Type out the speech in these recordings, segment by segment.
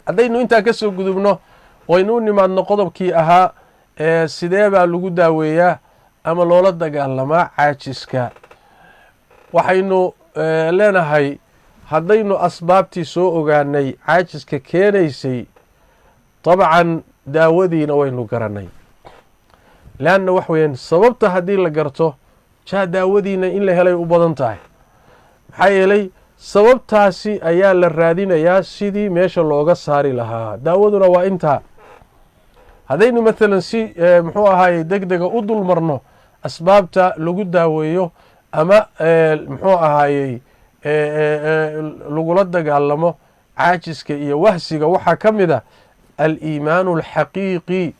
haddaynu intaa ka soo gudubno waynu u nimaadno qodobkii ahaa sidee baa lagu daaweeyaa ama loola dagaalamaa caajiska. waxaynu leenahay haddaynu asbaabtii soo ogaanay caajiska keenaysay dabcan daawadiina waynu garanay. leanna wax weeyaan sababta haddii la garto daawadiina in la helay u badan tahay. maxaa yeelay sababtaasi ayaa la raadinayaa sidii meesha looga saari lahaa. daawaduna waa intaa. haddaynu maalan si muxuu ahaayey deg dega u dul marno asbaabta lagu daaweeyo ama muxuu ahaayey lagula dagaalamo caajiska iyo wahsiga, waxaa ka mid ah aliimaanu alxaqiiqi,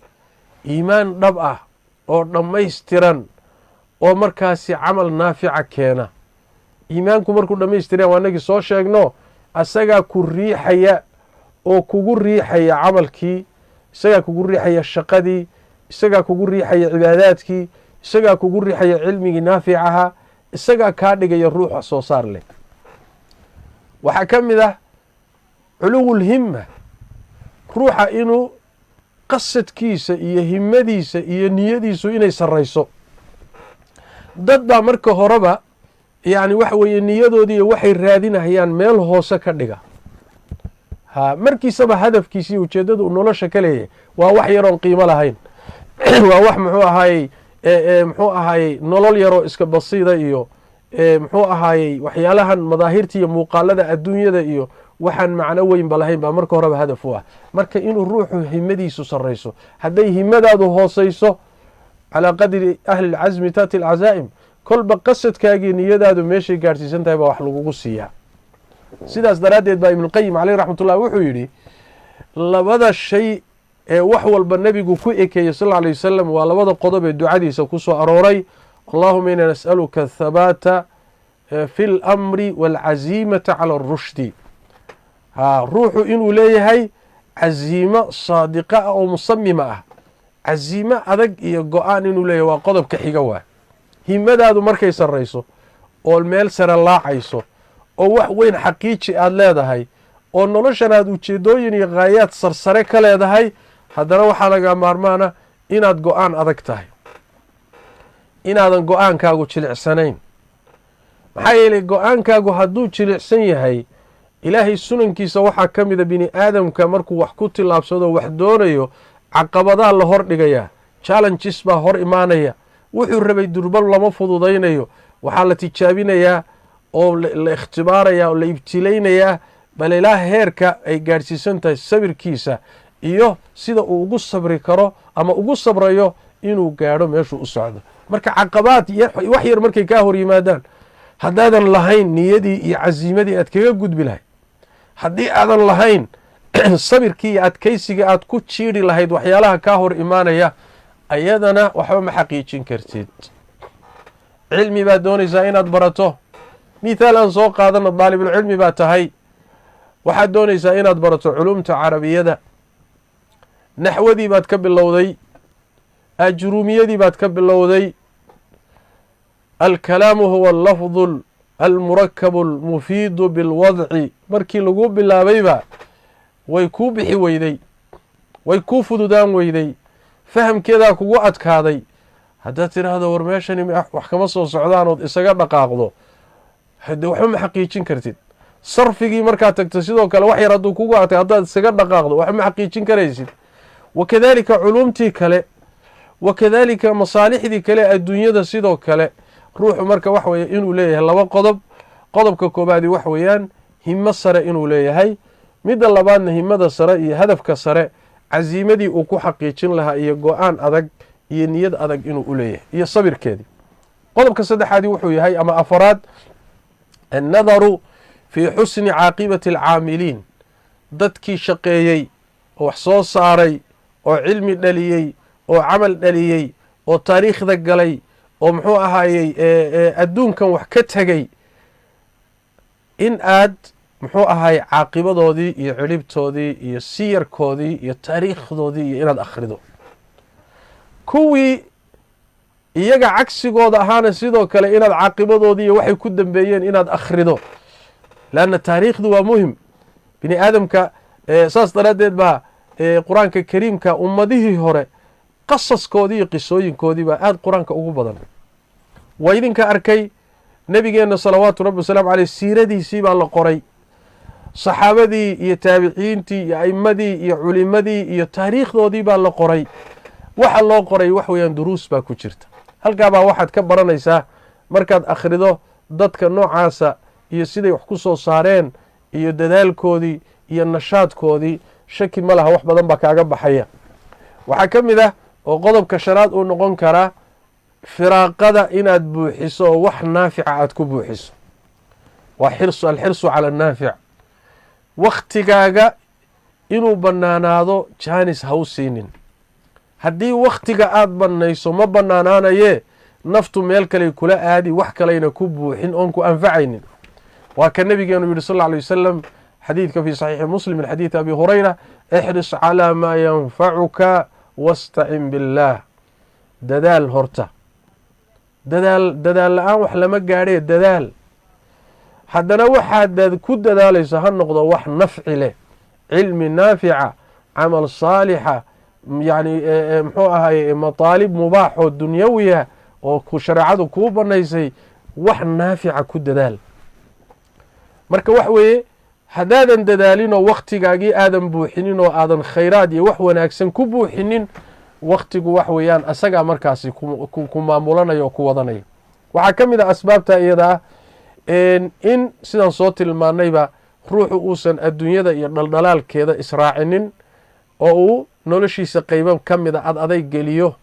iimaan dhab ah oo dhammaystiran oo markaasi camal naafica keena. iimaanku markuu dhammaystiran waa inagii soo sheegno asagaa ku riixaya oo kugu riixaya camalkii, isagaa kugu riixaya shaqadii, isagaa kugu riixaya cibaadaadkii, isagaa kugu riixaya cilmigii naaficaha, isagaa kaa dhigaya ruuxa soo saar leh. waxaa ka mid ah culuwulhimma, ruuxa inuu qasadkiisa iyo himmadiisa iyo niyadiisu inay sarrayso. dad baa marka horeba yacni waxa weeye niyadoodii waxay raadinayaan meel hoose ka dhiga. markiisaba hadafkiisii ujeeddada uu nolosha ka leeyahay waa wax yaroon qiimo lahayn. waa wax muxuu ahaayey nolol yaroo iska basiida iyo muxuu ahaayey waxyaalahan madaahirta iyo muuqaalada adduunyada iyo waxaan macno weynba lahayn baa marka horeba hadaf u ah. marka inuu ruuxu himadiisu sarrayso. hadday himadaadu hoosayso calaa qadri ahli lcasmi taati alcazaa'im, kolba qasadkaagii niyadaadu meeshay gaadhsiisan tahay baa wax lagugu siiyaa. sidaas daraaddeed baa ibnuqayim caleyh raxmatullah wuxuu yidhi labada shay ee wax walba nebigu ku ekeeyey sal lla alay wasalam waa labada qodob ee ducadiisa ku soo arooray. allahuma ina nas'aluka athabaata fi اlamri wاlcaziimata cala اrushdi. ruuxu inuu leeyahay caziimo saadiqa ah oo musamima ah, caziimo adag iyo go-aan inuu leeyahay waa qodobka xiga waa. himadaadu markay sarrayso oo meel sare laacayso oo wax weyn xaqiiji aada leedahay oo noloshan aad ujeedooyin iyo khaayaad sarsare ka leedahay, haddana waxaa laga maarmaana inaad go-aan adag tahay, inaadan go-aankaagu jilicsanayn. maxaa yeelay go-aankaagu hadduu jilicsan yahay, ilaahay sunankiisa waxaa ka mida bini aadamka markuu wax ku tillaabsado wax doonayo caqabadaa la hor dhigayaa, challenges baa hor imaanaya. wuxuu rabay durbal lama fududaynayo, waxaa la tijaabinayaa oo la ikhtibaarayaa oo la ibtilaynayaa bal ilaa heerka ay gaadhsiisan tahay sabirkiisa iyo sida uu ugu sabri karo ama ugu sabrayo inuu gaadho meeshuu u socdo. marka caqabaad wax yar markay kaa hor yimaadaan, haddaadan lahayn niyadii iyo casiimadii aad kaga gudbi lahayd, haddii aadan lahayn sabirkii iyo adkaysigii aad ku jiidhi lahayd waxyaalaha kaa hor imaanaya, ayadana waxba ma xaqiijin kartid. cilmi baad doonaysaa inaad barato. mithaal aan soo qaadano, daalibulcilmi baa tahay, waxaad doonaysaa inaad barato culumta carabiyada. naxwadii baad ka bilowday, ajruumiyadii baad ka bilowday. alkalaamu huwa allafdu almurakabu almufiidu bilwadci. markii lagu bilaabayba way kuu bixi weyday, way kuu fududaan weyday, fahamkeedaa kugu adkaaday. haddaad tidhaahdo war meeshani wax kama soo socdaanood isaga dhaqaaqdo, hade waxba ma xaqiijin kartid. sarfigii markaad tagto sidoo kale wax yar hadduu kugu adkay haddaad isaga dhaqaaqdo waxba ma xaqiijin karaysid. wakadalika culuumtii kale, wakadalika masaalixdii kale adduunyada sidoo kale. ruuxu marka wax weeye inuu leeyahay laba qodob. qodobka koobaadi wax weeyaan himo sare inuu leeyahay. midda labaadna himada sare iyo hadafka sare casiimadii uu ku xaqiijin lahaa iyo go-aan adag iyo niyad adag inuu u leeyahay iyo sabirkeedii. qodobka saddexaadii wuxuu yahay ama afaraad annadaru fii xusni caaqibati alcaamiliin. dadkii shaqeeyey oo wax soo saaray oo cilmi dhaliyey oo camal dhaliyey oo taariikhda galay oo muxuu ahaayey adduunkan wax ka tegay, in aad muxuu ahaayey caaqibadoodii iyo ciribtoodii iyo siyarkoodii iyo taariikhdoodii iyo inaad akhrido. kuwii iyaga cagsigooda ahaana sidoo kale inaad caaqibadoodii iyo waxay ku dambeeyeen inaad akhrido. leanna taariikhdu waa muhim. bini aadamka saas daraaddeed baa qur-aanka kariimka ummadihii hore qasaskoodii iyo qisooyinkoodii baa aada qur-aanka ugu badan. waa idinka arkay nebigeenna salawaatu rabbi wasalaamu caleyh siiradiisii baa la qoray, saxaabadii iyo taabiciintii iyo a'immadii iyo culimadii iyo taariikhdoodii baa la qoray. waxa loo qoray wax weeyaan duruus baa ku jirta. halkaa baa waxaad ka baranaysaa markaad akhrido dadka noocaasa iyo siday wax ku soo saareen iyo dadaalkoodii iyo nashaadkoodii, shaki ma laha wax badan baa kaaga baxaya. waxaa ka mid ah oo qodobka shanaad uu noqon karaa firaaqada inaad buuxiso oo wax naafica aad ku buuxiso. waa alxirsu cala annaafic. wakhtigaaga inuu bannaanaado jaanis ha u siinin. haddii wakhtiga aad bannayso ma bannaanaanayee naftu meel kaley kula aadi, wax kalayna ku buuxin oon ku anfacaynin. waa ka nabigeenu yidhi sal lla alay wasalam xadiidka fii saxiixi muslim min xadiidi abi hurayra, ixris calaa maa yanfacuka wastacin billaah. dadaal horta, dadaal la-aan wax lama gaadhee dadaal. haddana waxaad ku dadaalayso ha noqdo wax nafci leh, cilmi naafica, camal saalixa, yani muxuu ahaye mataalib mubaaxoo dunyawiya oo shareecadu kuu banaysay, wax naafica ku dadaal. marka wax weeye haddaadan dadaalinoo wakhtigaagii aadan buuxinin oo aadan khayraad iyo wax wanaagsan ku buuxinin, wakhtigu wax weeyaan asagaa markaasi ku maamulanaya oo ku wadanaya. waxaa ka mid a asbaabta iyada ah in sidaan soo tilmaanayba ruuxu uusan adduunyada iyo dhaldhalaalkeeda israacinin oo uu noloshiisa qaybo ka mida ad aday geliyo.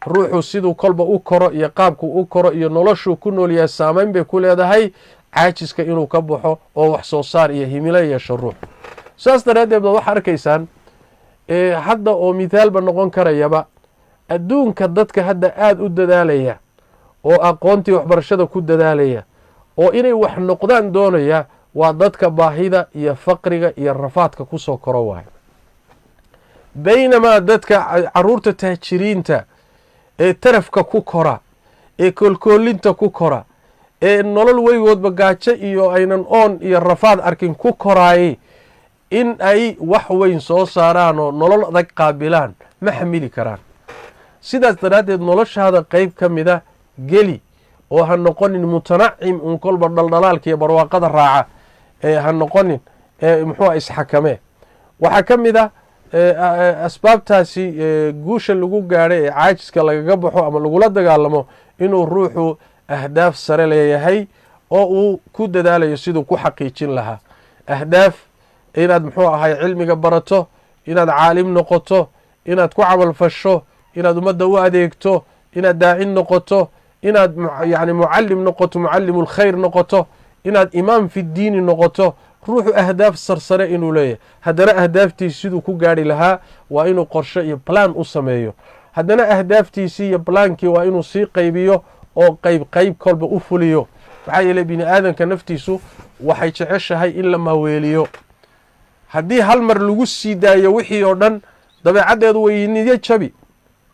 ruuxu siduu kolba u koro iyo qaabku u koro iyo noloshuu ku noolyahay saamayn bay ku leedahay caajiska inuu ka baxo oo wax soo saar iyo himilo yeesho ruux. saas daraaddeed baad waxaa arkaysaan hadda oo mithaalba noqon karayaba adduunka dadka hadda aada u dadaalaya oo aqoontii waxbarashada ku dadaalaya oo inay wax noqdaan doonaya waa dadka baahida iyo faqriga iyo rafaadka ku soo koro waayo. baynamaa dadka caruurta taajiriinta ee tarafka ku kora, ee koolkoolinta ku kora, ee nolol weygoodba gaajo iyo aynan oon iyo rafaad arkin ku koraayay, in ay wax weyn soo saaraan oo nolol adag qaabilaan ma xamili karaan. sidaas daraaddeed noloshaada qayb ka mida geli oo ha noqonin mutanacim un kolba dhaldhalaalka iyo barwaaqada raaca, ha noqonin muxuua isxakame. waxaa ka mid a asbaabtaasi guusha lagu gaadhay ee caajiska lagaga baxo ama lagula dagaalamo inuu ruuxu ahdaaf sare leeyahay oo uu ku dadaalayo siduu ku xaqiijin lahaa. ahdaaf inaad muxuu ahay cilmiga barato, inaad caalim noqoto, inaad ku camal fasho, inaad ummadda u adeegto, inaad daacin noqoto, inaad yani mucalim noqoto, mucalimu lkhayr noqoto, inaad imaam fi diini noqoto. ruuxu ahdaaf sarsare inuu leeyahay, haddana ahdaaftiisi siduu ku gaadhi lahaa waa inuu qorsho iyo balaan u sameeyo. haddana ahdaaftiisii iyo balaankii waa inuu sii qaybiyo oo qayb kolba u fuliyo. maxaa yeeley bini aadanka naftiisu waxay jeceshahay in la maaweeliyo. haddii hal mar lagu sii daayo wixii oo dhan dabeecaddeedu way niyo jabi.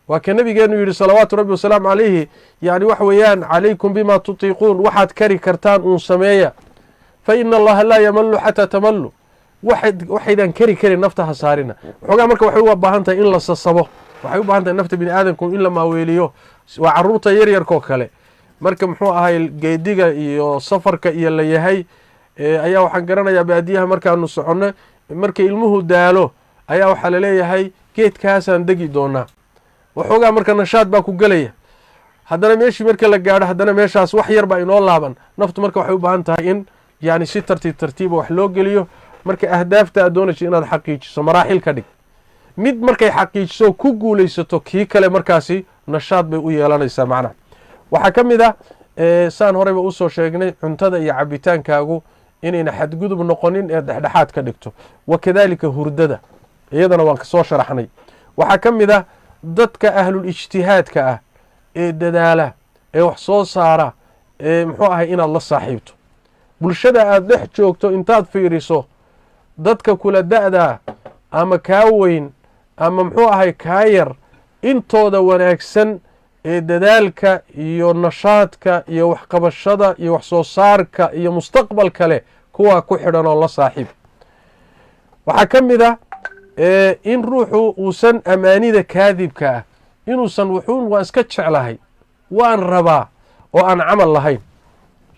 waa ka nabigeenu yidhi salawaatu rabbi wasalaamu calayhi, yani wax weeyaan calaykum bima tutiiquun, waxaad kari kartaan uun sameeya. fa ina allaha laa yamalu xataa tamallu. waxaydan kari karin nafta ha saarina. waxoogaa marka waxay u baahan tahay in la sasabo, waxay u baahan tahay nafta bini aadamku in la maaweeliyo. waa caruurta yaryarkoo kale marka muxuu ahay geediga iyo safarka iyo la yahay ayaa waxaan garanayaa baadiyaha markaanu soconno, marka ilmuhu daalo ayaa waxaa laleeyahay geedkaasaan degi doonaa. waxoogaa marka nashaad baa ku gelaya, haddana meeshii marka la gaadho haddana meeshaas wax yar baa inoo laaban. naftu marka waxay u baahan tahay in yani si tartiiba wax loo geliyo. marka ahdaafta aad doonayso inaad xaqiijiso maraaxil ka dhig. mid markay xaqiijiso ku guulaysato kii kale markaasi nashaad bay u yeelanaysaa macnaha. waxaa ka mid ah saan horeyba usoo sheegnay cuntada iyo cabitaankaagu inayna xadgudub noqonin ee dhexdhexaad ka dhigto. wakadaalika hurdada iyadana waan kasoo sharaxnay. waxaa ka mid ah dadka ahlul ijtihaadka ah ee dadaala ee wax soo saara ee muxuu ahay inaad la saaxiibto. bulshada aada dhex joogto intaad fiiriso dadka kula da-da ama kaa weyn ama muxuu ahay kaa yar intooda wanaagsan ee dadaalka iyo nashaadka iyo waxqabashada iyo wax soo saarka iyo mustaqbalka leh kuwaa ku xidhan oo la saaxiib. waxaa ka mid ah in ruuxu uusan amaanida kaadibka ah inuusan wuxuun waan iska jeclahay waan rabaa oo aan camal lahayn.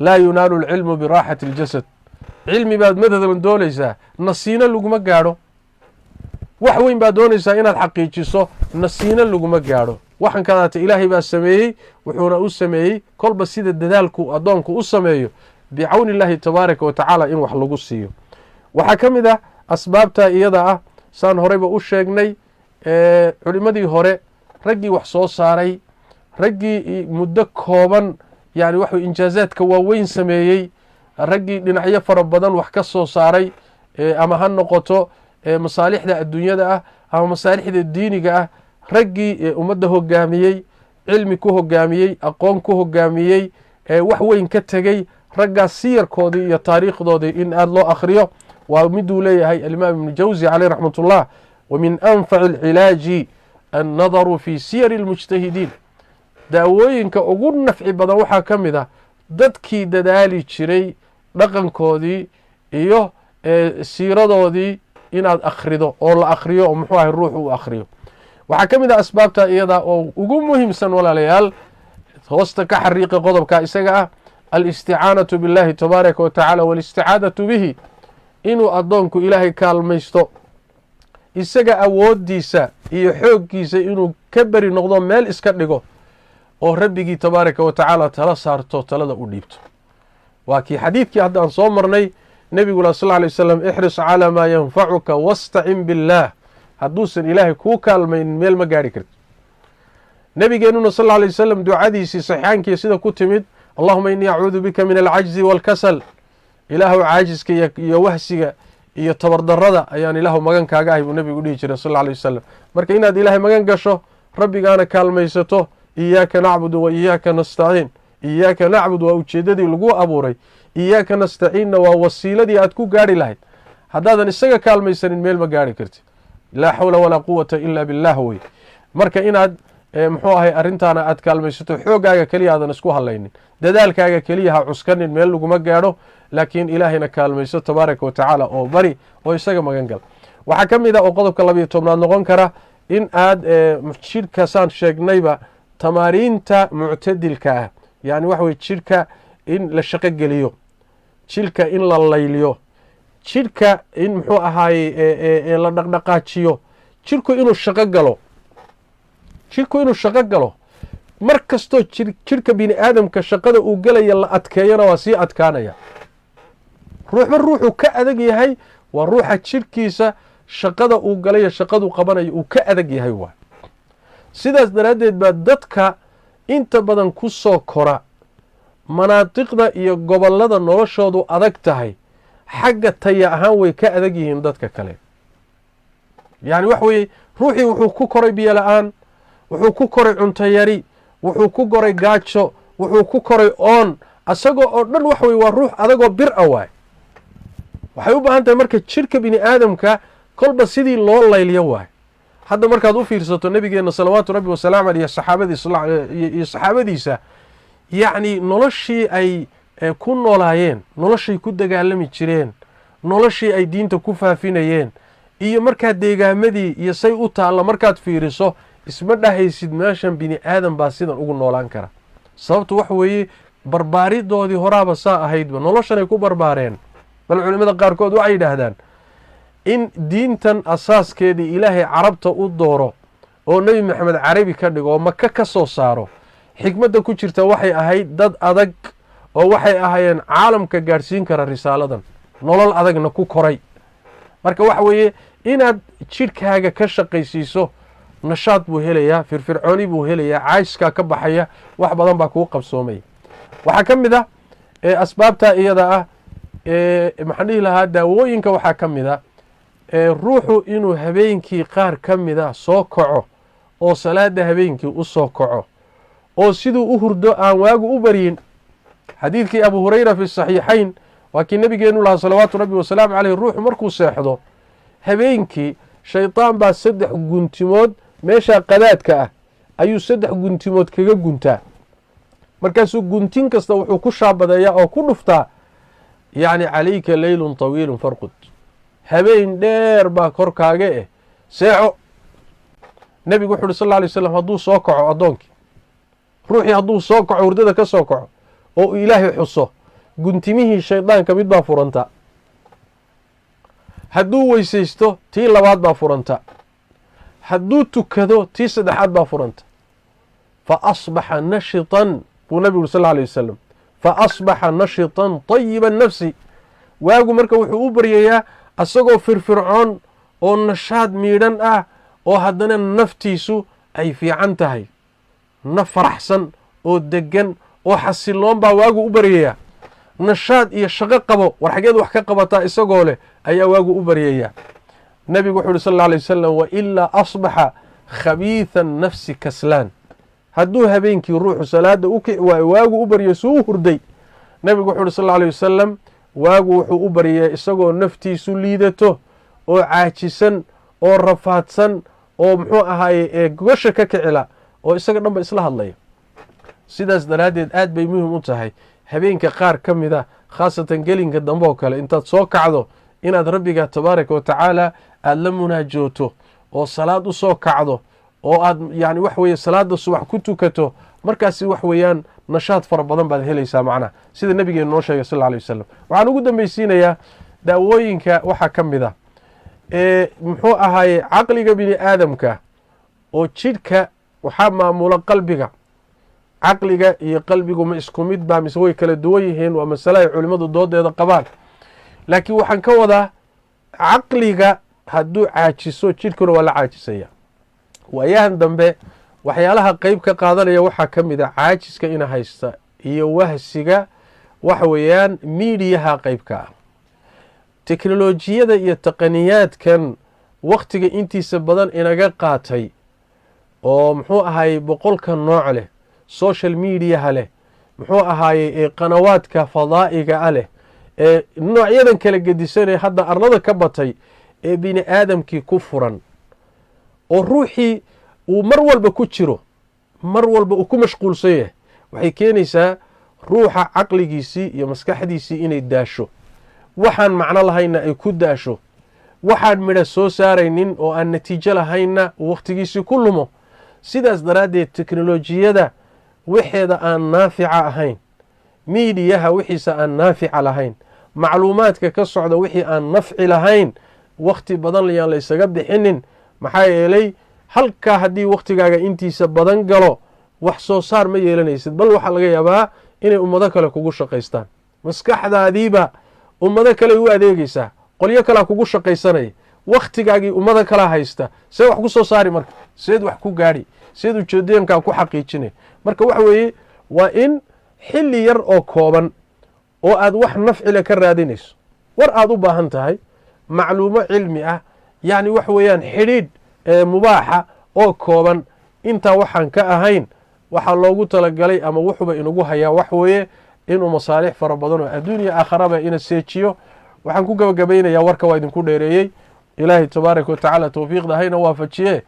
laa yunaalu alcilmu biraaxati اljasad, cilmi baad madadan doonaysaa nasiino laguma gaadho. wax weyn baad doonaysaa inaad xaqiijiso nasiino laguma gaadho. waxan kadaata ilaahay baa sameeyey, wuxuuna u sameeyey kolba sida dadaalku addoonku u sameeyo bicawni illaahi tabaaraka wa tacaala in wax lagu siiyo. waxaa ka mid ah asbaabta iyada ah saan horeyba u sheegnay culimmadii hore raggii wax soo saaray, raggii muddo kooban yani wax injaazaadka waaweyn sameeyey, raggii dhinacyo fara badan wax ka soo saaray, ama ha noqoto masaalixda adduunyada ah ama masaalixda diiniga ah, raggii ummadda hogaamiyey, cilmi ku hogaamiyey, aqoon ku hogaamiyey, wax weyn ka tegey, raggaas siyarkoodii iyo taariikhdoodii in aada loo akhriyo waa miduu leeyahay alimaam ibnu jawzi caleyh raxmat ullah. wa min anfaci alcilaaji annadaru fi siyari اlmujtahidiin, daawooyinka ugu nafci badan waxaa ka mid ah dadkii dadaali jiray dhaqankoodii iyo siiradoodii inaad akhrido oo la akhriyo oo muxuu ahay ruux uu akhriyo. waxaa ka mid ah asbaabta iyada oo ugu muhiimsan walaalayaal, hoosta ka xariiqa qodobka isaga ah, alisticaanatu biاllahi tabaaraka wa tacaala walisticaadatu bihi, inuu addoonku ilaahay kaalmaysto, isaga awooddiisa iyo xooggiisa inuu ka beri noqdo meel iska dhigo oo rabbigii tabaaraka wa tacaala tala saarto, talada u dhiibto. waa kii xadiidkii hadda aan soo marnay nebigula sal ly wasalam ixris calaa maa yanfacuka wastacin biاllaah, hadduusan ilaahay kuu kaalmaynin meel ma gaari karti. nebigeenuna sal ly wasalam ducadiisii saxiixaankii sida ku timid, allahuma inii acuudu bika min alcajzi wاlkasal, ilaahu caajiska iyo wahsiga iyo tabardarada ayaan ilaahu magan kaaga ahay buu nebigu dhihi jiray sal alay wasalam. marka inaad ilaahay magan gasho, rabbigaana kaalmaysato, iyaaka nacbudu wa iyaaka nastaciin. iyaaka nacbud waa ujeeddadii lagu abuuray, iyaaka nastaciinna waa wasiiladii aad ku gaari lahayd. haddaadan isaga kaalmaysanin meel ma gaari karti. laa xawla walaa quwata ila billah wey. marka inaad muxuu ahay arrintaana aad kaalmaysato, xooggaaga keliya aadan isku hadlaynin, dadaalkaaga keliya ha cuskanin, meel laguma gaadho, laakiin ilaahayna kaalmayso tabaaraka wa tacaala oo bari oo isaga magan gal. waxaa ka mid ah oo qodobka 12aad noqon kara in aad jidhkasaan sheegnayba tamaariinta muctadilka ah, yani waxa weye jidhka in la shaqo geliyo, jidhka in la layliyo, jidhka in muxuu ahaaye la dhaqdhaqaajiyo, jidhku inuu shaqo galo, jidhku inuu shaqo galo. mar kastoo jidhka bini aadamka shaqada uu gelaya la adkeeyana waa sii adkaanaya. ruuxba ruuxuu ka adag yahay waa ruuxa jidhkiisa shaqada uu galayo shaqaduu qabanayo uu ka adag yahay waay. sidaas daraaddeed baa dadka inta badan ku soo kora manaatiqda iyo gobollada noloshoodu adag tahay, xagga taya ahaan way ka adag yihiin dadka kale. yani wax weeye ruuxii wuxuu ku koray biyo la-aan, wuxuu ku koray cunto yari, wuxuu ku koray gaajo, wuxuu ku koray oon, asagoo oo dhan wax weye waa ruux adagoo bir a waay. waxay u baahan tahay marka jidhka bini aadamka kolba sidii loo layliyo waay. hadda markaad u fiirsato nebigeenna salawaatu rabbi wasalaamu aleyh iyo saxaabadiisa, yacni noloshii ay ku noolaayeen, noloshay ku dagaalami jireen, noloshii ay diinta ku faafinayeen, iyo markaad deegaamadii iyo say u taalla markaad fiiriso, isma dhahaysid meeshan bini aadan baa sidan ugu noolaan kara. sababtu waxa weeye barbaaridoodii horaaba saa ahaydba, noloshanay ku barbaareen. bal culimmada qaarkood waxay yidhaahdaan in diintan asaaskeedii ilaahay carabta u dooro oo nebi maxamed carabi ka dhigo oo maka ka soo saaro, xikmadda ku jirta waxay ahayd dad adag oo waxay ahaayeen caalamka gaadhsiin kara risaaladan, nolol adagna ku koray. marka waxa weeye inaad jidhkaaga ka shaqaysiiso, nashaad buu helayaa, firfircooni buu helayaa, caajiskaa ka baxaya, wax badan baa kuu qabsoomaya. waxaa ka mid ah asbaabta iyada ah maxaan dhihi lahaa daawooyinka waxaa ka mid a ruuxu inuu habeenkii qaar ka mid a soo kaco oo salaada habeenkii u soo kaco oo siduu u hurdo aan waagu u baryin. xadiidkii abu hurayra fi saxiixayn waa kii nabigeenu lahaa salawaatu rabbi wasalaamu caleyh, ruuxu markuu seexdo habeenkii shaydaan baa 3 guntimood meesha qadaadka ah ayuu 3 guntimood kaga guntaa. markaasuu guntin kasta wuxuu ku shaabadeeyaa oo ku dhuftaa, yacni calayka leylun tawiilun farqud, habeen dheer baa korkaaga seexo. nebigu wuxu uhi sal alla alay wasalam hadduu soo kaco addoonkii, ruuxii hadduu soo kaco hurdada ka soo kaco oo uu ilaahay xuso, guntimihii shaydaanka mid baa furanta. hadduu weysaysto tii labaad baa furanta. hadduu tukado tii saddexaad baa furanta. fa asbaxa nashitan buu nebigu uri sal alla alay wasalam, fa asbaxa nashitan tayiba nafsi. waagu marka wuxuu u baryayaa asagoo firfircoon oo nashaad miidhan ah, oo haddana naftiisu ay fiican tahay, naf faraxsan oo deggan oo xasiloon baa waagu u baryayaa. nashaad iyo shaqo qabo, war xageed wax ka qabataa isagoo leh ayaa waagu u baryayaa. nebigu wuxuu uhi sal alla alay wasalam, wa ilaa asbaxa khabiitha nafsi kaslaan. hadduu habeenkii ruuxu salaada u kici waayo waagu u baryo suu u hurday, nebigu wuxuu uhi sal alla alay wasalam, waagu wuxuu u baryayaa isagoo naftiisu liidato oo caajisan oo rafaadsan oo muxuu ahaaye ee gosha ka kicila oo isaga dhanba isla hadlaya. sidaas daraaddeed aad bay muhim u tahay habeenka qaar ka mid a, khaasatan gelinka dambe oo kale, intaad soo kacdo inaad rabbiga tabaaraka wa tacaala aada la munaajooto oo salaad u soo kacdo oo aad yani wax weeye salaada subax ku tukato. markaasi wax weeyaan nashaad fara badan baad helaysaa macnaha, sida nabigeenu noo sheegay sal alla alay wasalam. waxaan ugu dambaysiinayaa daawooyinka waxaa ka mid a muxuu ahaaye caqliga bini aadamka oo jidhka waxaa maamula qalbiga. caqliga iyo qalbigu ma isku mid baa mise way kala duwan yihiin? waa masale ay culimmadu doodeeda qabaan. laakiin waxaan ka wadaa caqliga hadduu caajiso jidhkuna waa la caajisaya. waayahan dambe waxyaalaha qeyb ka qaadanaya waxaa ka mid a caajiska ina haysta iyo wahsiga waxa weeyaan miidiyaha qeybka ah. teknolojiyada iyo taqaniyaadkan wakhtiga intiisa badan inaga qaatay oo muxuu ahaayey boqolka nooc leh, social mediaha leh, muxuu ahaayey qanawaadka fadaa'iga a leh, noocyadan kala gedisanee hadda arlada ka batay ee bini aadamkii ku furan, oo ruuxii uu mar walba ku jiro, mar walba uu ku mashquulsan yahay, waxay keenaysaa ruuxa caqligiisii iyo maskaxdiisii inay daasho, waxaan macno lahaynna ay ku daasho, waxaan midha soo saaraynin oo aan natiijo lahaynna uu wakhtigiisii ku lumo. sidaas daraaddeed teknolojiyada wixeeda aan naafica ahayn, miidiyaha wixiisa aan naafica lahayn, macluumaadka ka socda wixii aan nafci lahayn, wakhti badan layaan laysaga bixinin. maxaa yeelay halkaa haddii wakhtigaaga intiisa badan galo wax soo saar ma yeelanaysid, bal waxaa laga yaabaa inay ummado kale kugu shaqaystaan. maskaxdaadiiba ummado kale u adeegaysaa, qolyo kalea kugu shaqaysanaya, wakhtigaagii ummado kalea haysta. see wax ku soo saari marka? seed wax ku gaadhi? seed ujeedooyinkaa ku xaqiijinay? marka waxa weeye waa in xilli yar oo kooban oo aad wax nafcile ka raadinayso, war aad u baahan tahay, macluumo cilmi ah, yacni wax weeyaan xidhiidh mubaaxa oo kooban, intaa waxaan ka ahayn waxaa loogu talagalay ama wuxuuba inagu hayaa wax weeye inuu masaalix fara badan oo adduuniya aakharaba ina seejiyo. waxaan ku gabagabaynayaa, warka waa idinku dheereeyey, ilaahay tabaaraka wa tacaala towfiiqda hayna waafajiye.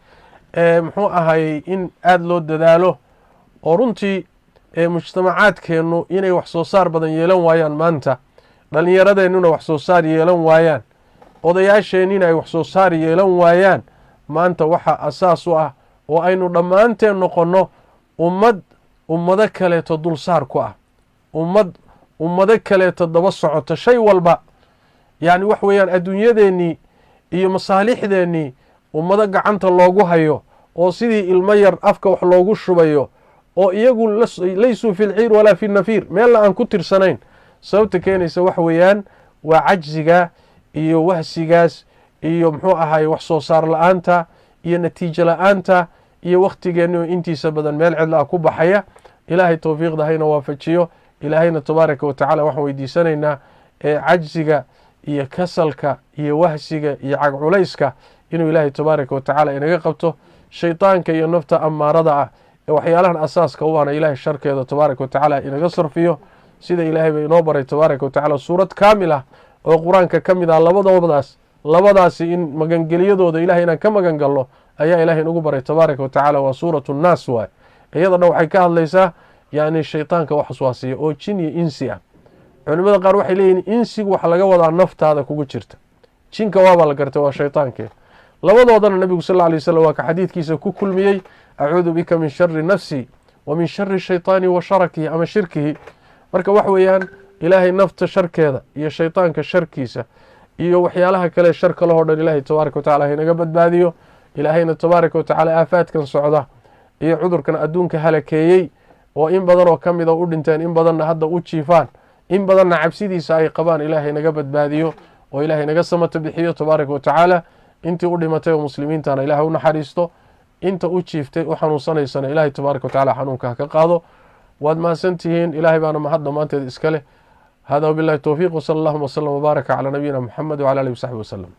muxuu ahayey in aada loo dadaalo oo runtii mujtamacaadkeennu inay wax soo saar badan yeelan waayaan maanta, dhallinyaradeennuna wax soo saar yeelan waayaan, odayaasheennina ay wax soo saar yeelan waayaan, maanta waxaa asaas u ah oo aynu dhammaanteen noqonno ummado kaleeto dulsaar ku ah, ummado kaleeto daba socota shay walba. yacni wax weeyaan adduunyadeennii iyo masaalixdeennii ummado gacanta loogu hayo oo sidii ilmo yar afka wax loogu shubayo oo iyagu laysuu fi lciir walaa fi nafiir, meelna aan ku tirsanayn. sababta keenaysa wax weeyaan waa cajziga iyo wahsigaas iyo muxuu ahaye wax soo saar la-aanta iyo natiijo la-aanta iyo wakhtigeennu intiisa badan meel cidla ah ku baxaya. ilaahay towfiiqda hayna waafajiyo. ilaahayna tabaaraka wa tacaala waxaan weydiisanaynaa cajziga iyo kasalka iyo wahsiga iyo cagculayska inuu ilaahay tabaaraka wa tacaala inaga qabto. shaydaanka iyo nafta amaarada ah ee waxyaalahan asaaska u ahna ilaahay sharkeeda tabaaraka wa tacaala inaga sarfiyo, sida ilaahay ba inoo baray tabaaraka wa tacaala suurad kaamil ah oo qur-aanka ka mid ah. labadaasi in magangeliyadooda ilahay inaan ka magan galno ayaa ilahay inagu baray tabaaraka wa tacaala. waa suuratu nnaas waay. iyada dhan waxay ka hadlaysaa yani shaydaanka wax waswaasiya oo jin iyo insi ah. culimada qaar waxay leeyihin insigu waxa laga wadaa naftaada kugu jirta, jinka waabaa la gartay waa shaytaankee labadoodana nabigu sal alay wasalam waa ka xadiidkiisa ku kulmiyey acuudu bika min shari nafsi wa min shari shaytaani wa sharakihi ama shirkihi marka wax weeyaan ilaahay nafta sharkeeda iyo shaytaanka sharkiisa iyo waxyaalaha kale sharka lahoo dhan ilaahay tabaaraka watacala haynaga badbaadiyo ilaahayna tabaaraka watacala aafaadkan socda iyo cudurkan adduunka halakeeyey oo in badan oo ka mida u dhinteen in badanna hadda u jiifaan in badanna cabsidiisa ay qabaan ilaahay naga badbaadiyo oo ilaahay naga samata bixiyo tabaaraka watacaala intii u dhimatay oo muslimiintana ilaahay u naxariisto inta u jiiftay u xanuunsanaysana ilaahay tabaaraka watacaala xanuunka ha ka qaado waad mahadsantihiin ilaahay baana mahad dhammaanteed iska leh hada wabillahi towfiiq wsala allahuma wslam wbaaraka calaa nabiyina muxamed wcala alihi wasaxbi waslem